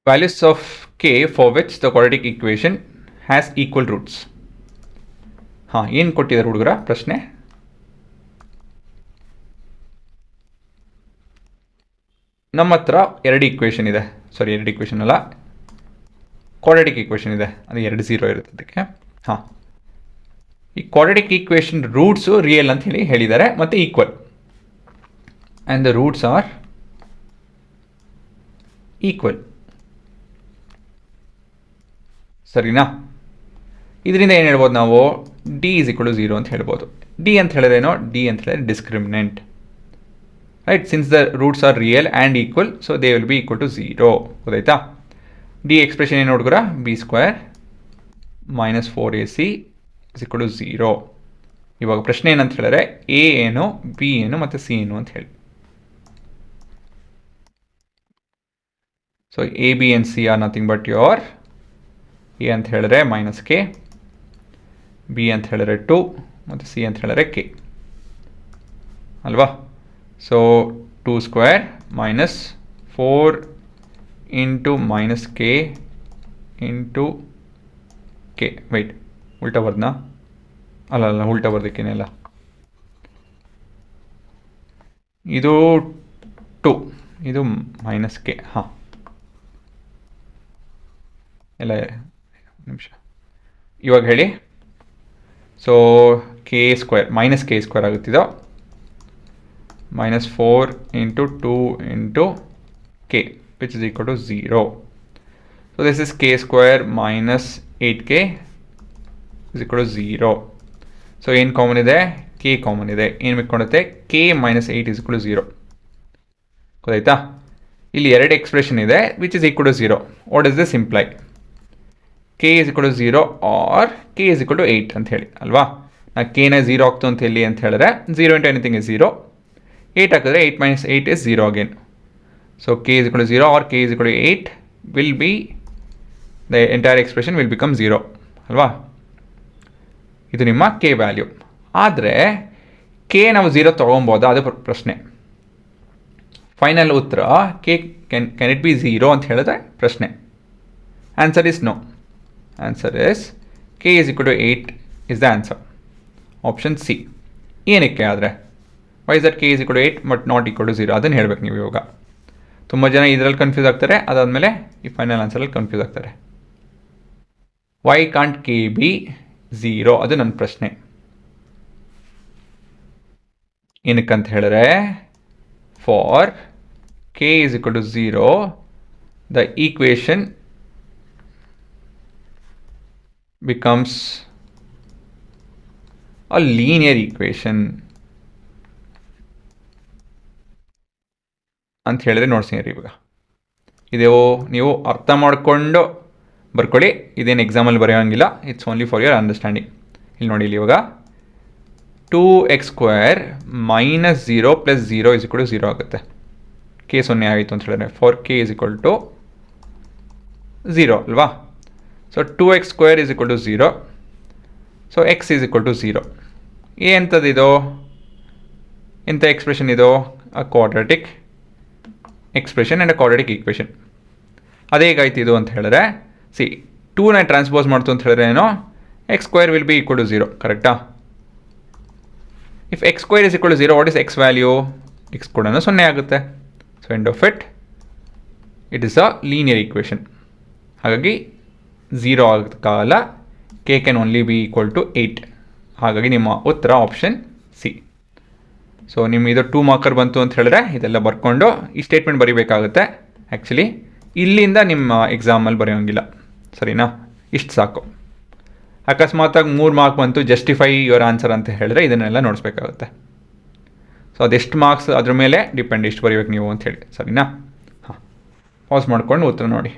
Values of K for which the quadratic equation has equal roots. ಹಾಂ, ಏನು ಕೊಟ್ಟಿದ್ದಾರೆ ಹುಡುಗರ ಪ್ರಶ್ನೆ? ನಮ್ಮ ಹತ್ರ ಎರಡು ಈಕ್ವೇಷನ್ ಇದೆ, ಎರಡು ಈಕ್ವೇಷನ್ ಅಲ್ಲ, ಕ್ವಾಡ್ರಾಟಿಕ್ ಈಕ್ವೇಷನ್ ಇದೆ, ಅದು 2 0 ಇರುತ್ತೆ ಅದಕ್ಕೆ. ಹಾಂ, ಈ ಕ್ವಾಡ್ರಾಟಿಕ್ ಈಕ್ವೇಷನ್ ರೂಟ್ಸು ರಿಯಲ್ ಅಂತ ಹೇಳಿದ್ದಾರೆ ಮತ್ತು equal, and the roots are equal. ಸರಿನಾ? ಇದರಿಂದ ಏನು ಹೇಳ್ಬೋದು ನಾವು? ಡಿ ಈಸ್ ಈಕ್ವಲ್ ಟು 0 ಅಂತ ಹೇಳ್ಬೋದು. ಡಿ ಅಂತ ಹೇಳಿದ್ರೇನೋ? ಡಿ ಅಂತ ಹೇಳಿದ್ರೆ discriminant, right? Since the roots are real and equal, so they will be equal to 0. ಗೊತ್ತಾಯ್ತಾ? ಡಿ ಎಕ್ಸ್ಪ್ರೆಷನ್ ಏನು ಹುಡುಗರ? B square minus 4ac is equal to 0. ಇವಾಗ ಪ್ರಶ್ನೆ ಏನಂತ ಹೇಳಿದ್ರೆ ಎ ಏನು, ಬಿ ಏನು ಮತ್ತು ಸಿ ಏನು ಅಂತ ಹೇಳಿ. So A, B and C are nothing but your A ಅಂತ ಹೇಳಿದ್ರೆ ಮೈನಸ್ ಕೆ, ಬಿ ಅಂತ ಹೇಳಿದ್ರೆ 2 ಮತ್ತು ಸಿ ಅಂತ ಹೇಳಿದ್ರೆ ಕೆ ಅಲ್ವಾ? So 2 square minus 4 into minus K into K. Wait, ಉಲ್ಟಾ ಬರ್ದನಾ? ಅಲ್ಲ, ಉಲ್ಟಾ ಬರ್ದಕ್ಕೇನೆಲ್ಲ. ಇದು 2, ಇದು ಮೈನಸ್ ಕೆ. ಹಾಂ, ಎಲ್ಲ ನಿಮಿಷ, ಇವಾಗ ಹೇಳಿ. So K square minus K square ಆಗುತ್ತಿದ್ದು minus 4 into 2 into K which is equal to 0. So this is K square minus 8k is equal to 0. So ಏನು ಕಾಮನ್ ಇದೆ? ಕೆ ಕಾಮನ್ ಇದೆ. ಏನು ಮಿಕ್ಕೊಳುತ್ತೆ? K minus 8 is equal to 0. ಗೊತ್ತಾಯ್ತಾ? ಇಲ್ಲಿ ಎರಡು expression ಇದೆ which is equal to 0. What is this imply? K is equal to 0 or K is equal to 8 ಅಂತ ಹೇಳಿ ಅಲ್ವಾ? ನಾ ಕೆನ 0 ಆಗ್ತು ಅಂತ ಹೇಳಿ ಅಂತ ಹೇಳಿದ್ರೆ 0 ಇಂಟು ಎನಿಥಿಂಗ್ ಇಸ್ 0, 8 ಹಾಕಿದ್ರೆ 8 minus 8 is 0 again. So K is equal to 0 or K is equal to 8 will be the entire expression will become 0 ಅಲ್ವಾ? ಇದು ನಿಮ್ಮ ಕೆ ವ್ಯಾಲ್ಯೂ. ಆದರೆ ಕೆ ನಾವು 0 ತೊಗೊಬೋದಾ? ಅದು ಪ್ರಶ್ನೆ. ಫೈನಲ್ ಉತ್ತರ ಕೆ ಕ್ಯಾನ್ ಇಟ್ ಬಿ 0 ಅಂತ ಹೇಳಿದ್ರೆ ಪ್ರಶ್ನೆ. Answer is no. Answer is K is equal to 8 is the answer. Option C. ಏನಕ್ಕೆ ಆದರೆ? Why is that K is equal to 8 but not equal to 0? ಅದನ್ನು ಹೇಳಬೇಕು ನೀವು ಇವಾಗ. ತುಂಬ ಜನ ಇದರಲ್ಲಿ ಕನ್ಫ್ಯೂಸ್ ಆಗ್ತಾರೆ, ಅದಾದಮೇಲೆ ಈ ಫೈನಲ್ ಆನ್ಸರಲ್ಲಿ ಕನ್ಫ್ಯೂಸ್ ಆಗ್ತಾರೆ. Why can't K be 0? ಅದು ನನ್ನ ಪ್ರಶ್ನೆ. ಏನಕ್ಕಂತ ಹೇಳಿದ್ರೆ for K is equal to 0 the equation becomes a linear equation ಅಂತ ಹೇಳಿದ್ರೆ ನೋಡ್ಸಿರಿ. ಇವಾಗ ಇದು ನೀವು ಅರ್ಥ ಮಾಡಿಕೊಂಡು ಬರ್ಕೊಳ್ಳಿ, ಇದೇನು ಎಕ್ಸಾಮಲ್ಲಿ ಬರೆಯೋಂಗಿಲ್ಲ, it's only for your understanding. ಇಲ್ಲಿ ನೋಡಿ, ಇಲ್ಲಿ ಇವಾಗ 2x² minus 0 plus 0 is equal to 0 ಆಗುತ್ತೆ. ಕೆ 0 ಆಯಿತು ಅಂತ ಹೇಳಿದ್ರೆ for K is equal to 0 ಅಲ್ವಾ? So 2x² is equal to 0. So x is equal to 0. ಎಂಥದ್ದಿದು? ಎಂಥ ಎಕ್ಸ್ಪ್ರೆಷನ್ ಇದು? A quadratic expression and a quadratic equation. ಅದೇಗಾಯ್ತು ಇದು ಅಂತ ಹೇಳಿದ್ರೆ, ಸಿ 2ನ ಟ್ರಾನ್ಸ್ಪೋಸ್ ಮಾಡ್ತು ಅಂತ ಹೇಳಿದ್ರೆ ಏನೋ x² will be equal to 0. ಕರೆಕ್ಟಾ? If x² is equal to 0, what is x value? x ಕೂಡ 0 ಆಗುತ್ತೆ. So end of it is a linear equation. ಹಾಗಾಗಿ 0 ಆಗಲ್ಲ, K can only be equal to 8. ಹಾಗಾಗಿ ನಿಮ್ಮ ಉತ್ತರ ಆಪ್ಷನ್ ಸಿ. ಸೊ ನಿಮ್ಮ ಇದು 2 ಮಾರ್ಕರ್ ಬಂತು ಅಂತ ಹೇಳಿದ್ರೆ ಇದೆಲ್ಲ ಬರ್ಕೊಂಡು ಈ ಸ್ಟೇಟ್ಮೆಂಟ್ ಬರೀಬೇಕಾಗುತ್ತೆ. ಆ್ಯಕ್ಚುಲಿ ಇಲ್ಲಿಂದ ನಿಮ್ಮ ಎಕ್ಸಾಮಲ್ಲಿ ಬರೆಯೋಂಗಿಲ್ಲ. ಸರಿನಾ? ಇಷ್ಟು ಸಾಕು. ಅಕಸ್ಮಾತಾಗಿ 3 ಮಾರ್ಕ್ ಬಂತು, ಜಸ್ಟಿಫೈ ಯುವರ್ ಆನ್ಸರ್ ಅಂತ ಹೇಳಿದ್ರೆ ಇದನ್ನೆಲ್ಲ ನೋಡಿಸ್ಬೇಕಾಗುತ್ತೆ. ಸೊ ಅದೆಷ್ಟು ಮಾರ್ಕ್ಸ್ ಅದ್ರ ಮೇಲೆ ಡಿಪೆಂಡ್, ಎಷ್ಟು ಬರೀಬೇಕು ನೀವು ಅಂತ ಹೇಳಿ. ಸರಿನಾ? ಹಾಂ, ಪಾಸ್ ಮಾಡ್ಕೊಂಡು ಉತ್ತರ ನೋಡಿ.